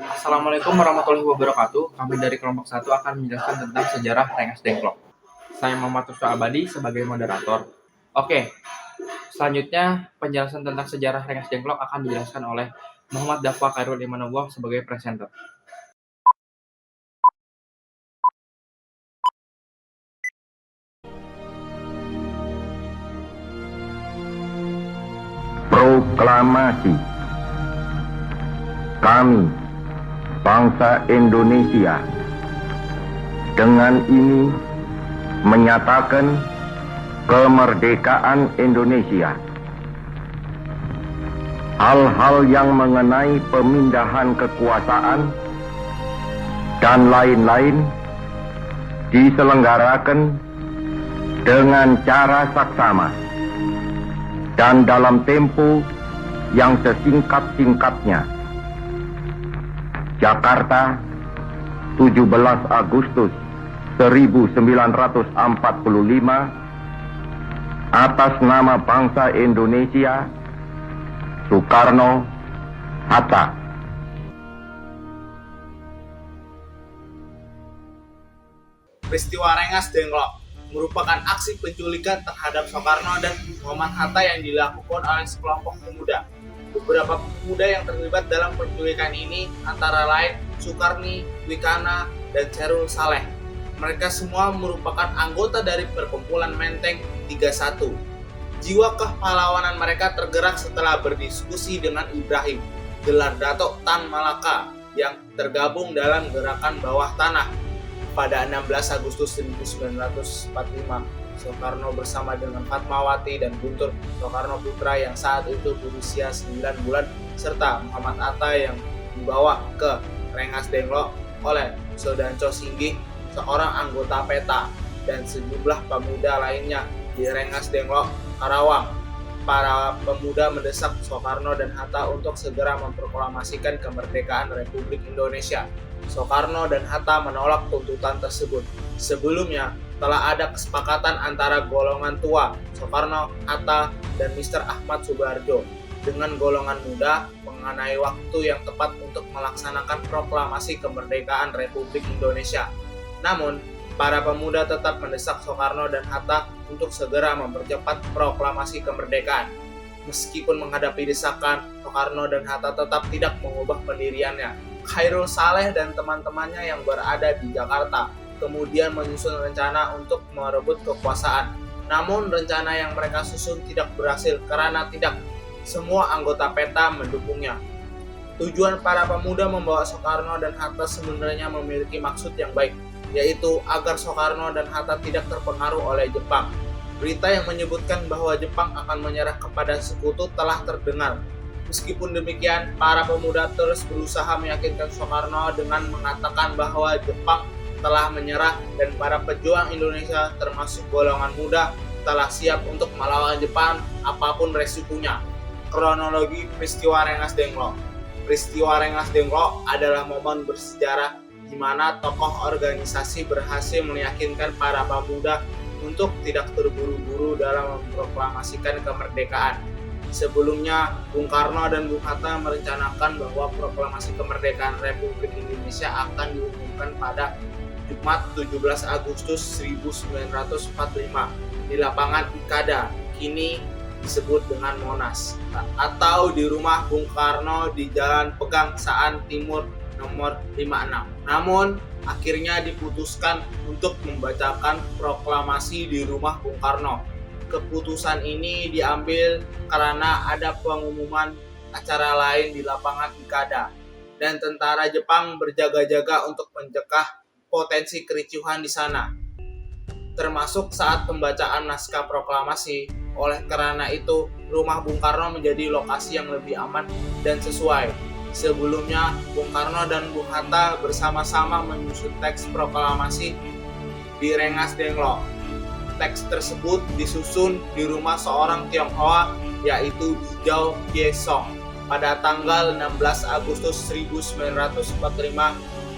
Assalamualaikum warahmatullahi wabarakatuh. Kami dari kelompok 1 akan menjelaskan tentang sejarah Rengas Dengklok. Saya Muhammad Tusra Abadi sebagai moderator. Oke, selanjutnya penjelasan tentang sejarah Rengas Dengklok akan dijelaskan oleh Muhammad Dafwa Khairul Imanullah sebagai presenter. Proklamasi. Kami, bangsa Indonesia, dengan ini menyatakan kemerdekaan Indonesia. Hal-hal yang mengenai pemindahan kekuasaan dan lain-lain diselenggarakan dengan cara saksama dan dalam tempo yang sesingkat-singkatnya. Jakarta, 17 Agustus 1945, atas nama bangsa Indonesia, Soekarno, Hatta. Peristiwa Rengas Dengklok merupakan aksi penculikan terhadap Soekarno dan Muhammad Hatta yang dilakukan oleh sekelompok pemuda. Beberapa pemuda yang terlibat dalam penculikan ini antara lain Sukarni, Wikana, dan Cerul Saleh. Mereka semua merupakan anggota dari perkumpulan Menteng 31. Jiwa kepahlawanan mereka tergerak setelah berdiskusi dengan Ibrahim, gelar Dato' Tan Malaka, yang tergabung dalam gerakan bawah tanah. Pada 16 Agustus 1945, Soekarno bersama dengan Fatmawati dan Guntur Soekarno Putra yang saat itu berusia 9 bulan serta Muhammad Hatta yang dibawa ke Rengas Dengklok oleh Sudanco Singgih, seorang anggota PETA, dan sejumlah pemuda lainnya di Rengas Dengklok, Karawang. Para pemuda mendesak Soekarno dan Hatta untuk segera memproklamasikan kemerdekaan Republik Indonesia. Soekarno dan Hatta menolak tuntutan tersebut. Sebelumnya, telah ada kesepakatan antara golongan tua, Soekarno, Hatta, dan Mr. Ahmad Subarjo, dengan golongan muda mengenai waktu yang tepat untuk melaksanakan proklamasi kemerdekaan Republik Indonesia. Namun, para pemuda tetap mendesak Soekarno dan Hatta untuk segera mempercepat proklamasi kemerdekaan. Meskipun menghadapi desakan, Soekarno dan Hatta tetap tidak mengubah pendiriannya. Khairul Saleh dan teman-temannya yang berada di Jakarta kemudian menyusun rencana untuk merebut kekuasaan. Namun rencana yang mereka susun tidak berhasil karena tidak semua anggota PETA mendukungnya. Tujuan para pemuda membawa Soekarno dan Hatta sebenarnya memiliki maksud yang baik, yaitu agar Soekarno dan Hatta tidak terpengaruh oleh Jepang. Berita yang menyebutkan bahwa Jepang akan menyerah kepada sekutu telah terdengar. Meskipun demikian, para pemuda terus berusaha meyakinkan Soekarno dengan mengatakan bahwa Jepang telah menyerah dan para pejuang Indonesia termasuk golongan muda telah siap untuk melawan Jepang apapun resikonya. Kronologi peristiwa Rengas Dengklok. Peristiwa Rengas Dengklok adalah momen bersejarah di mana tokoh organisasi berhasil meyakinkan para pemuda untuk tidak terburu-buru dalam memproklamasikan kemerdekaan. Sebelumnya, Bung Karno dan Bung Hatta merencanakan bahwa proklamasi kemerdekaan Republik Indonesia akan diumumkan pada Jumat 17 Agustus 1945 di lapangan Ikada, kini disebut dengan Monas, atau di rumah Bung Karno di Jalan Pegangsaan Timur nomor 56. Namun, akhirnya diputuskan untuk membacakan proklamasi di rumah Bung Karno. Keputusan ini diambil karena ada pengumuman acara lain di lapangan Ikada, dan tentara Jepang berjaga-jaga untuk mencegah potensi kericuhan di sana, termasuk saat pembacaan naskah proklamasi. Oleh karena itu, rumah Bung Karno menjadi lokasi yang lebih aman dan sesuai. Sebelumnya, Bung Karno dan Bung Hatta bersama-sama menyusun teks proklamasi di Rengas Dengklok. Teks tersebut disusun di rumah seorang Tionghoa, yaitu Bijou Giesong. Pada tanggal 16 Agustus 1945,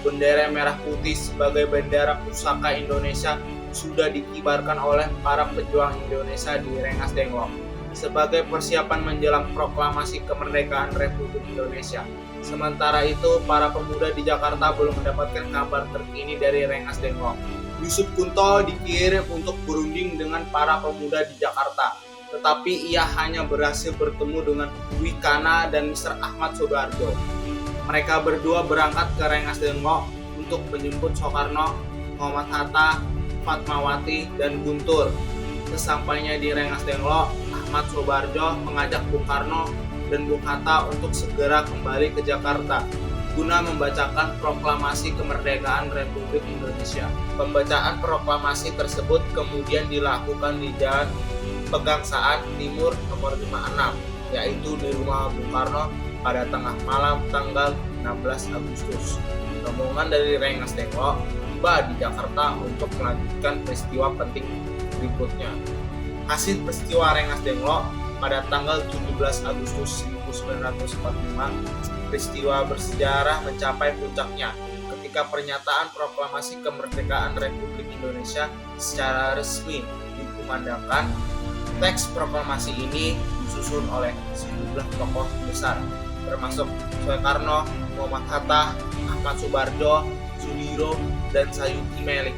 bendera merah putih sebagai bendera pusaka Indonesia sudah dikibarkan oleh para pejuang Indonesia di Rengas Dengklok sebagai persiapan menjelang proklamasi kemerdekaan Republik Indonesia. Sementara itu, para pemuda di Jakarta belum mendapatkan kabar terkini dari Rengas Dengklok. Yusuf Kunto dikirim untuk berunding dengan para pemuda di Jakarta, tetapi ia hanya berhasil bertemu dengan Wikana dan Mr. Ahmad Soebarjo. Mereka berdua berangkat ke Rengas Dengklok untuk menjemput Soekarno, Muhammad Hatta, Fatmawati, dan Guntur. Sesampainya di Rengas Dengklok, Ahmad Soebarjo mengajak Bung Karno dan Bung Hatta untuk segera kembali ke Jakarta guna membacakan proklamasi kemerdekaan Republik Indonesia. Pembacaan proklamasi tersebut kemudian dilakukan di Jalan Pegangsaan Timur nomor 56, yaitu di rumah Bung Karno pada tengah malam tanggal 16 Agustus. Rombongan dari Rengas Dengklok tiba di Jakarta untuk melanjutkan peristiwa penting berikutnya. Hasil peristiwa Rengas Dengklok pada tanggal 17 Agustus 1945, peristiwa bersejarah mencapai puncaknya ketika pernyataan proklamasi kemerdekaan Republik Indonesia secara resmi dikumandangkan. Teks proklamasi ini disusun oleh sejumlah tokoh besar, termasuk Soekarno, Muhammad Hatta, Ahmad Soebarjo, Sudiro, dan Sayuti Melik.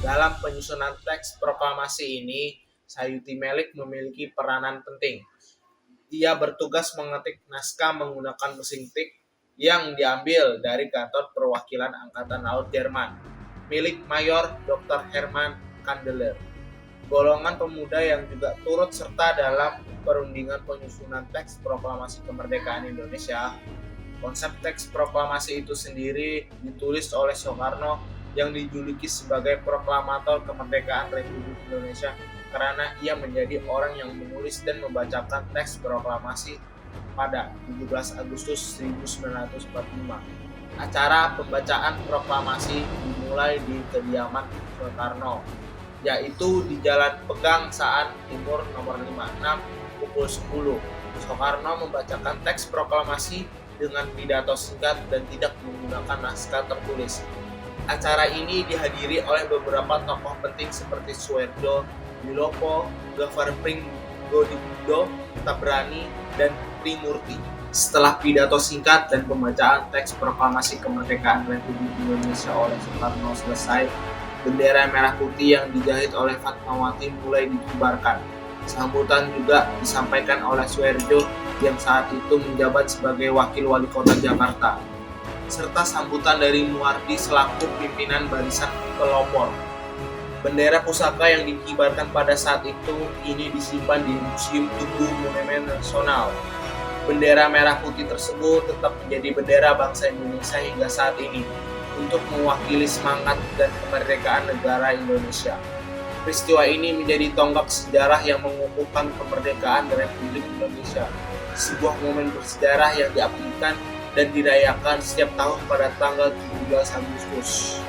Dalam penyusunan teks proklamasi ini, Sayuti Melik memiliki peranan penting. Ia bertugas mengetik naskah menggunakan mesin tik yang diambil dari kantor perwakilan Angkatan Laut Jerman, milik Mayor Dr. Herman Kandeler. Golongan pemuda yang juga turut serta dalam perundingan penyusunan teks proklamasi kemerdekaan Indonesia. Konsep teks proklamasi itu sendiri ditulis oleh Soekarno yang dijuluki sebagai proklamator kemerdekaan Republik Indonesia karena ia menjadi orang yang menulis dan membacakan teks proklamasi pada 17 Agustus 1945. Acara pembacaan proklamasi dimulai di kediaman Soekarno, yaitu di Jalan Pegangsaan Timur nomor 56 pukul 10. Soekarno membacakan teks proklamasi dengan pidato singkat dan tidak menggunakan naskah tertulis. Acara ini dihadiri oleh beberapa tokoh penting seperti Soeharto, Wilopo, Gafar Pringgodipdo, Tabrani, dan Trimurti. Setelah pidato singkat dan pembacaan teks proklamasi kemerdekaan Republik Indonesia oleh Soekarno selesai, bendera merah putih yang dijahit oleh Fatmawati mulai dikibarkan. Sambutan juga disampaikan oleh Soeharto yang saat itu menjabat sebagai wakil wali kota Jakarta, serta sambutan dari Muardi selaku pimpinan barisan pelopor. Bendera pusaka yang dikibarkan pada saat itu kini disimpan di Museum Tugu Monumen Nasional. Bendera merah putih tersebut tetap menjadi bendera bangsa Indonesia hingga saat ini untuk mewakili semangat dan kemerdekaan negara Indonesia. Peristiwa ini menjadi tonggak sejarah yang mengukuhkan kemerdekaan Republik Indonesia, sebuah momen bersejarah yang diabadikan dan dirayakan setiap tahun pada tanggal 17 Agustus.